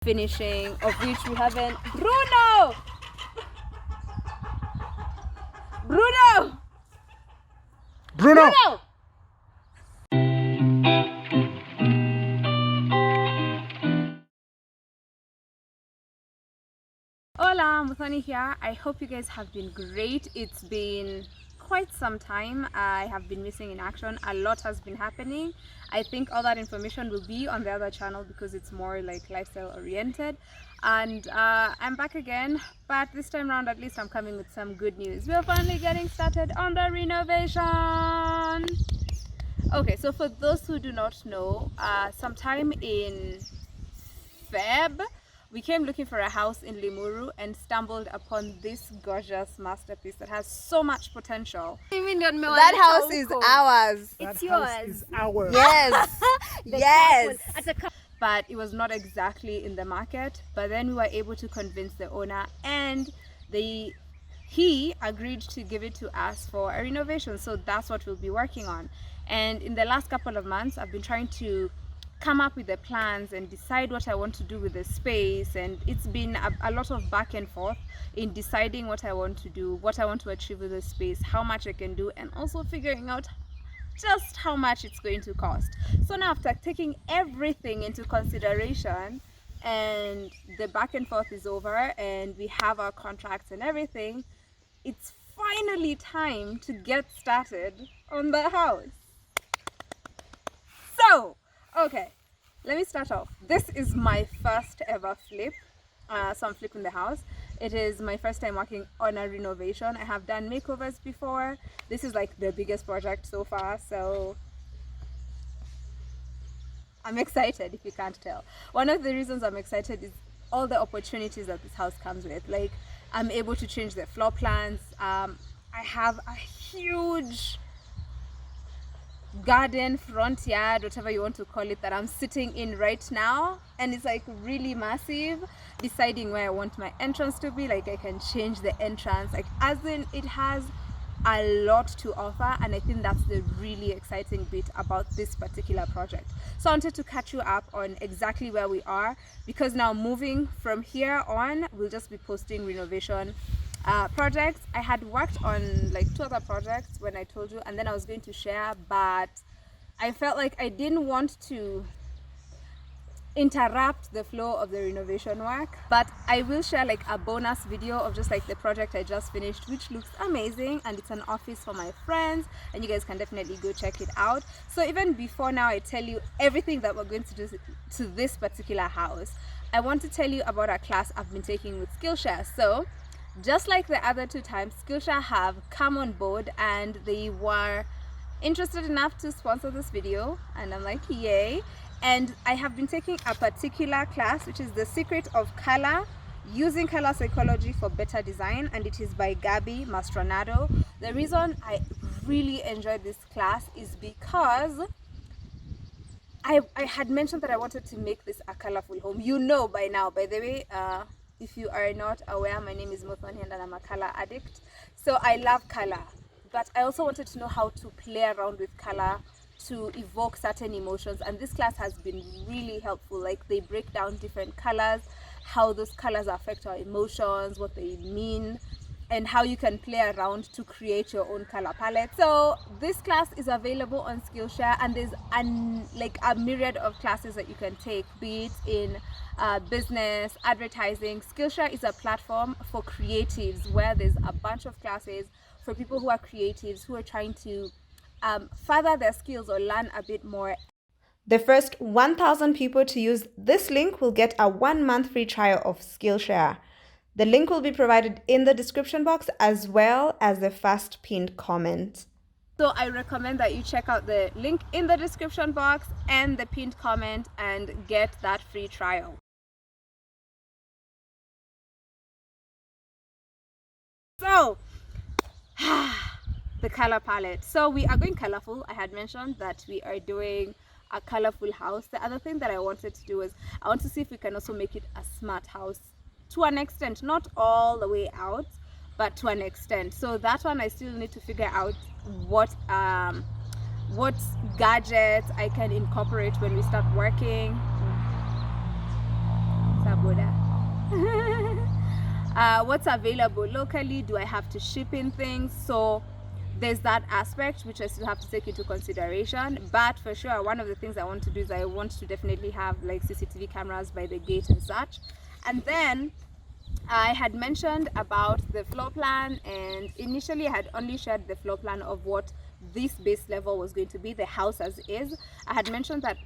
finishing, of which we haven't. Bruno! Bruno! Bruno! Bruno! Hola, Muthoni here. I hope you guys have been great. It's been quite some time. I have been missing in action. A lot has been happening. I think all that information will be on the other channel because it's more like lifestyle oriented. And I'm back again, but this time around at least I'm coming with some good news. We're finally getting started on the renovation. Okay, so for those who do not know, sometime in Feb, we came looking for a house in Limuru and stumbled upon this gorgeous masterpiece that has so much potential. That house is ours. It's yours. Is ours. Yes. Yes. But it was not exactly in the market. But then we were able to convince the owner, and he agreed to give it to us for a renovation. So that's what we'll be working on. And in the last couple of months, I've been trying to come up with the plans and decide what I want to do with the space, and it's been a lot of back and forth in deciding what I want to do, what I want to achieve with the space, how much I can do, and also figuring out just how much it's going to cost. So now, after taking everything into consideration and the back and forth is over and we have our contracts and everything, it's finally time to get started on the house. So okay, let me start off. This is my first ever flip. So I'm flipping the house. It is my first time working on a renovation. I have done makeovers before. This is like the biggest project so far, so I'm excited if you can't tell. One of the reasons I'm excited is all the opportunities that this house comes with. Like, I'm able to change the floor plans. I have a huge garden, front yard, whatever you want to call it, that I'm sitting in right now, and it's like really massive. Deciding where I want my entrance to be, like I can change the entrance, like as in it has a lot to offer, and I think that's the really exciting bit about this particular project. So I wanted to catch you up on exactly where we are, because now moving from here on, we'll just be posting renovation projects. I had worked on like 2 other projects when I told you, and then I was going to share, but I felt like I didn't want to interrupt the flow of the renovation work. But I will share like a bonus video of just like the project I just finished, which looks amazing, and it's an office for my friends, and you guys can definitely go check it out. So even before now I tell you everything that we're going to do to this particular house, I want to tell you about a class I've been taking with Skillshare. So just like the other 2 times, Skillshare have come on board and they were interested enough to sponsor this video, and I'm like, yay. And I have been taking a particular class, which is The Secret of Color, Using Color Psychology for Better Design, and it is by Gabi Mastronado. The reason I really enjoyed this class is because I had mentioned that I wanted to make this a colorful home. You know by now, by the way, if you are not aware, my name is Muthoni and I'm a color addict. So I love color, but I also wanted to know how to play around with color to evoke certain emotions, and this class has been really helpful. Like, they break down different colors, how those colors affect our emotions, what they mean, and how you can play around to create your own color palette. So this class is available on Skillshare, and there's like a myriad of classes that you can take, be it in business, advertising. Skillshare is a platform for creatives where there's a bunch of classes for people who are creatives, who are trying to further their skills or learn a bit more. The first 1,000 people to use this link will get a 1-month free trial of Skillshare. The link will be provided in the description box as well as the first pinned comment. So I recommend that you check out the link in the description box and the pinned comment and get that free trial. So the color palette. So we are going colorful. I had mentioned that we are doing a colorful house. The other thing that I wanted to do is I want to see if we can also make it a smart house to an extent, not all the way out, but to an extent. So that one I still need to figure out what gadgets I can incorporate when we start working. Saboda. What's available locally? Do I have to ship in things? So there's that aspect which I still have to take into consideration. But for sure, one of the things I want to do is I want to definitely have like CCTV cameras by the gate and such. And then I had mentioned about the floor plan, and initially I had only shared the floor plan of what this base level was going to be, the house as is. I had mentioned that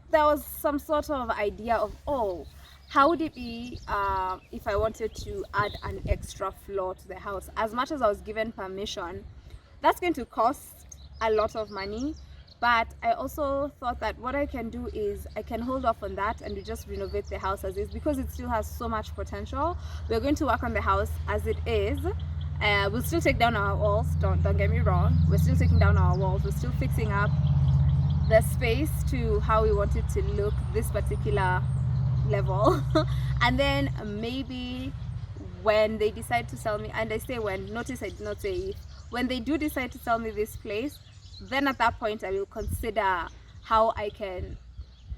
there was some sort of idea of, oh, how would it be if I wanted to add an extra floor to the house? As much as I was given permission, that's going to cost a lot of money. But I also thought that what I can do is I can hold off on that and we just renovate the house as is, because it still has so much potential. We're going to work on the house as it is. We'll still take down our walls, don't get me wrong. We're still taking down our walls. We're still fixing up the space to how we want it to look, this particular level. And then maybe when they decide to sell me, and I say when, notice I did not say if, when they do decide to sell me this place, then at that point I will consider how I can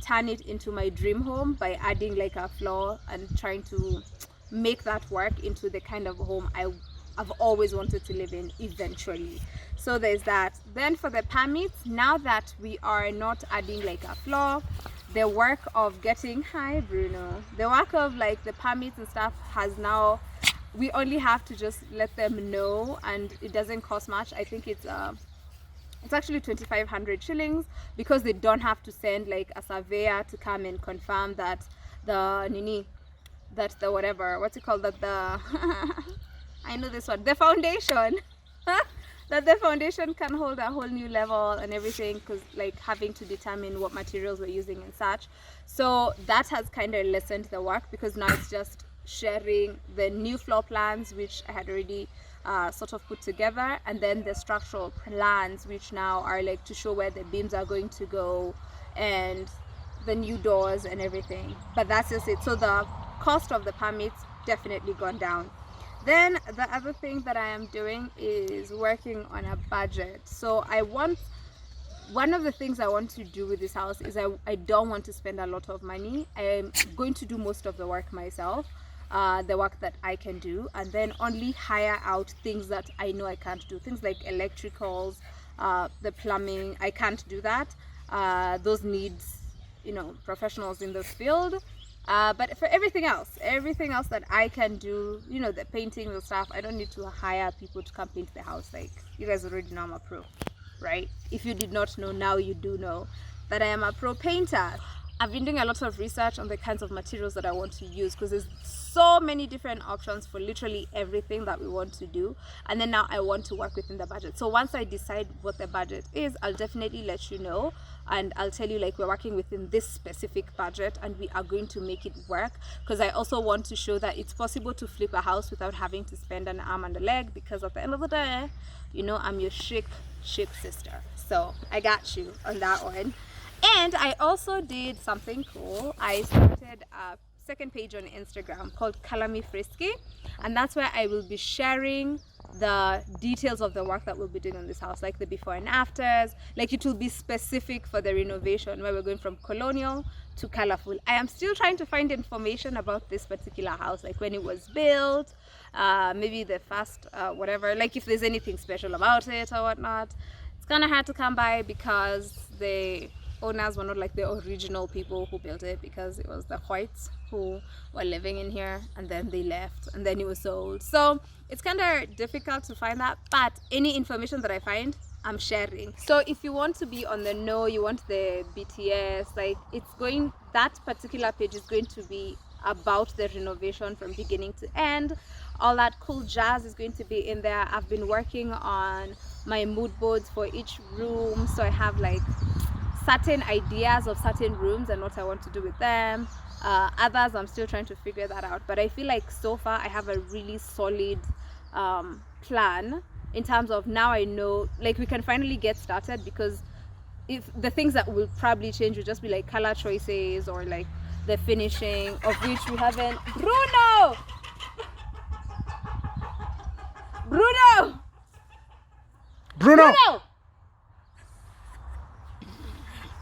turn it into my dream home by adding like a floor and trying to make that work into the kind of home I've always wanted to live in eventually. So there's that. Then for the permits, now that we are not adding like a floor, the work of getting, hi Bruno, the work of like the permits and stuff has now, we only have to just let them know, and it doesn't cost much. I think it's actually 2,500 shillings, because they don't have to send like a surveyor to come and confirm that the whatever, what's it called, that the I know this one, the foundation that the foundation can hold a whole new level and everything, because like having to determine what materials we're using and such. So that has kind of lessened the work, because now it's just sharing the new floor plans, which I had already sort of put together, and then the structural plans, which now are like to show where the beams are going to go and the new doors and everything. But that's just it. So the cost of the permits definitely gone down. Then the other thing that I am doing is working on a budget. So one of the things I want to do with this house is I don't want to spend a lot of money. I'm going to do most of the work myself, the work that I can do, and then only hire out things that I know I can't do. Things like electricals, the plumbing, I can't do that. Those needs, professionals in this field. But for everything else that I can do, the painting, the stuff, I don't need to hire people to come paint the house. Like, you guys already know I'm a pro, right? If you did not know, now you do know that I am a pro painter. I've been doing a lot of research on the kinds of materials that I want to use, because there's so many different options for literally everything that we want to do. And then now I want to work within the budget. So once I decide what the budget is, I'll definitely let you know, and I'll tell you like we're working within this specific budget and we are going to make it work, because I also want to show that it's possible to flip a house without having to spend an arm and a leg, because at the end of the day, I'm your chic sister. So I got you on that one. And I also did something cool. I started a second page on Instagram called Color Me Frisky, and that's where I will be sharing the details of the work that we'll be doing on this house, like the before and afters. Like, it will be specific for the renovation, where we're going from colonial to colorful. I am still trying to find information about this particular house, like when it was built, maybe the first whatever, like if there's anything special about it or whatnot. It's kind of hard to come by, because the owners were not like the original people who built it, because it was the whites who were living in here and then they left and then it was sold. So it's kind of difficult to find that, but any information that I find, I'm sharing. So if you want to be on the know, you want the BTS, like that particular page is going to be about the renovation from beginning to end. All that cool jazz is going to be in there. I've been working on my mood boards for each room, so I have like certain ideas of certain rooms and what I want to do with them. Others, I'm still trying to figure that out, but I feel like so far I have a really solid plan in terms of, now I know like we can finally get started, because if the things that will probably change will just be like color choices or like the finishing, of which we haven't. Bruno!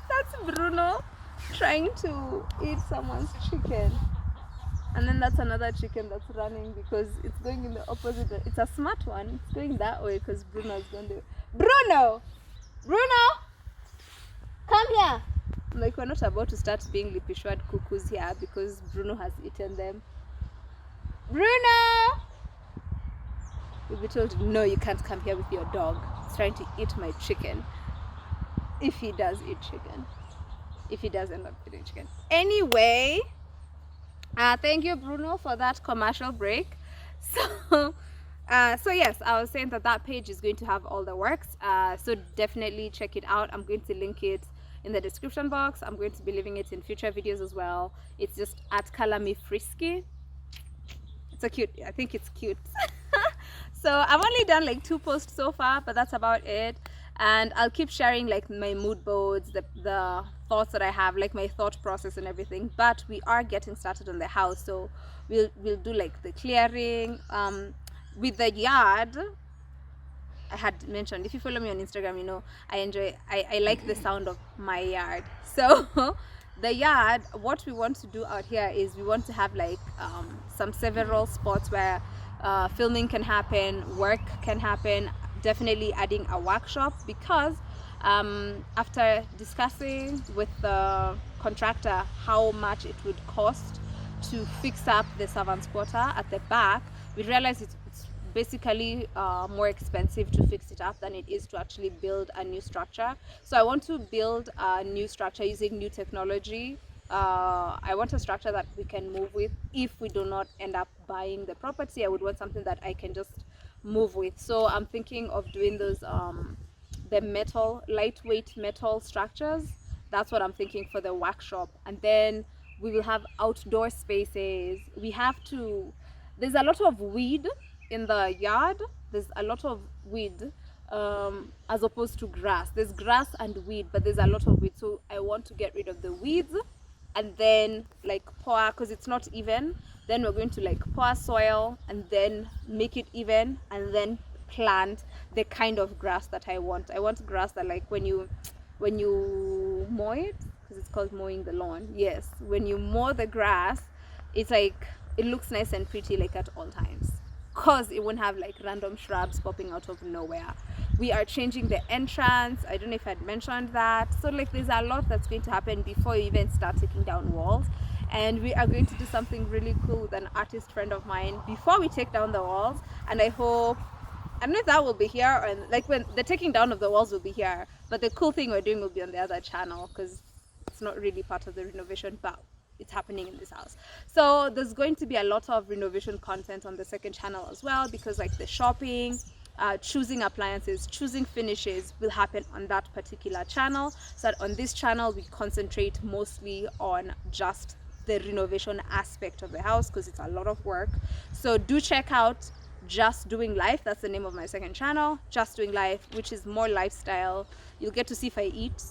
That's Bruno trying to eat someone's chicken. And then that's another chicken that's running because it's going in the opposite. It's a smart one. It's going that way because Bruno's going to. Bruno! Come here! Like, we're not about to start being lippy-shwad cuckoos here because Bruno has eaten them. Bruno! We'll be told, no, you can't come here with your dog. He's trying to eat my chicken. If he does eat chicken. If he does end up eating chicken. Anyway, thank you, Bruno, for that commercial break. So yes, I was saying that page is going to have all the works. So definitely check it out. I'm going to link it in the description box. I'm going to be leaving it in future videos as well. It's just at Kalami Frisky. It's a cute, I think it's cute. So I've only done like 2 posts so far, but that's about it. And I'll keep sharing like my mood boards, the thoughts that I have, like my thought process and everything. But we are getting started on the house, so we'll do like the clearing. With the yard, I had mentioned, if you follow me on Instagram, you know I like the sound of my yard. So the yard, what we want to do out here is we want to have like several spots where filming can happen, work can happen. Definitely adding a workshop because after discussing with the contractor how much it would cost to fix up the servants' quarter at the back, we realized it's basically more expensive to fix it up than it is to actually build a new structure. So I want to build a new structure using new technology. I want a structure that we can move with. If we do not end up buying the property, I would want something that I can just move with. So I'm thinking of doing those the lightweight metal structures. That's what I'm thinking for the workshop. And then we will have outdoor spaces. There's a lot of weed in the yard. There's a lot of weed as opposed to grass. There's grass and weed, but there's a lot of weed. So I want to get rid of the weeds and then like pour, because it's not even. Then we're going to like pour soil and then make it even and then plant the kind of grass that I want. I want grass that like when you mow it, because it's called mowing the lawn. Yes, when you mow the grass, it's like it looks nice and pretty like at all times, because it won't have like random shrubs popping out of nowhere. We are changing the entrance. I don't know if I'd mentioned that. So like there's a lot that's going to happen before you even start taking down walls. And we are going to do something really cool with an artist friend of mine before we take down the walls. And I don't know if that will be here, or like when the taking down of the walls will be here, but the cool thing we're doing will be on the other channel because it's not really part of the renovation, but it's happening in this house. So there's going to be a lot of renovation content on the second channel as well, because like the shopping, choosing appliances, choosing finishes will happen on that particular channel. So that on this channel we concentrate mostly on just the renovation aspect of the house because it's a lot of work. So do check out Just Doing Life. That's the name of my second channel, Just Doing Life, which is more lifestyle. You'll get to see if I eat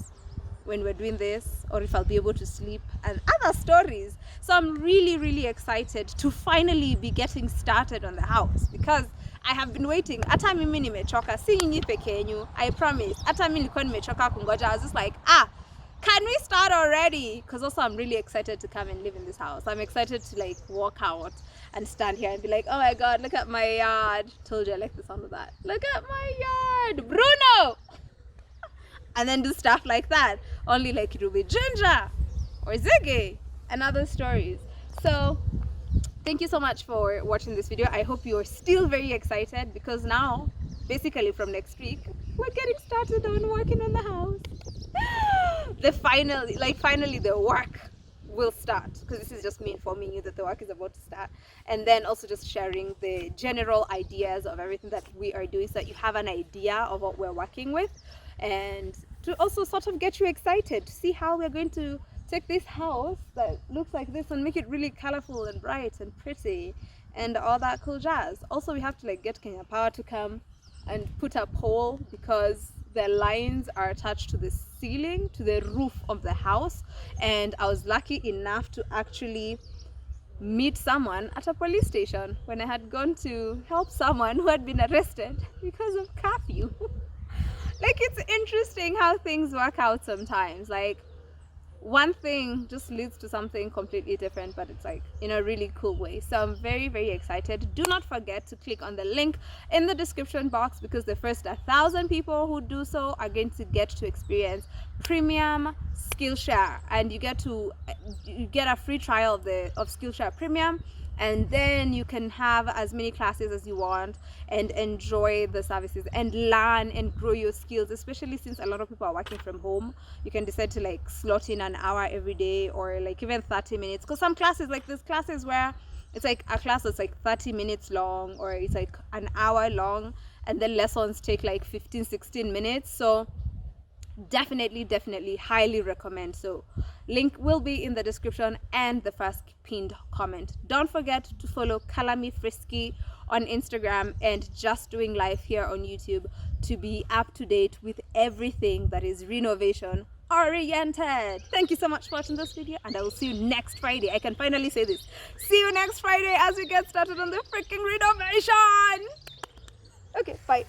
when we're doing this, or if I'll be able to sleep, and other stories. So I'm really excited to finally be getting started on the house, because I have been waiting. Hata mimi nimechoka, si nyinyi peke yenu, I promise. Hata mimi nilikuwa nimechoka kungoja. I was just like, can we start already? Because also I'm really excited to come and live in this house. I'm excited to like walk out and stand here and be like, oh my god, look at my yard. Told you I like the sound of that. Look at my yard, Bruno. And then do stuff like that. Only like it will be Ginger or Ziggy and other stories. So thank you so much for watching this video. I hope you're still very excited, because now basically from next week we're getting started on working on the house. Finally the work will start, because this is just me informing you that the work is about to start, and then also just sharing the general ideas of everything that we are doing, so that you have an idea of what we're working with, and to also sort of get you excited to see how we're going to take this house that looks like this and make it really colorful and bright and pretty and all that cool jazz. Also, we have to like get Kenya Power to come and put a pole, because the lines are attached to the ceiling, to the roof of the house. And I was lucky enough to actually meet someone at a police station when I had gone to help someone who had been arrested because of curfew. Like, it's interesting how things work out sometimes. Like, one thing just leads to something completely different, but it's like in a really cool way. So I'm very, very excited. Do not forget to click on the link in the description box, because the first 1,000 people who do so are going to get to experience premium Skillshare, and you get a free trial of Skillshare Premium, and then you can have as many classes as you want and enjoy the services and learn and grow your skills, especially since a lot of people are working from home. You can decide to like slot in an hour every day, or like even 30 minutes, because some classes, like there's classes where it's like a class that's like 30 minutes long, or it's like an hour long, and then lessons take like 15-16 minutes. So definitely highly recommend. So link will be in the description and the first pinned comment. Don't forget to follow Color Me Frisky on Instagram and Just Doing Life here on YouTube to be up to date with everything that is renovation oriented. Thank you so much for watching this video, and I will see you next Friday. I can finally say this. See you next Friday as we get started on the freaking renovation. Okay, bye.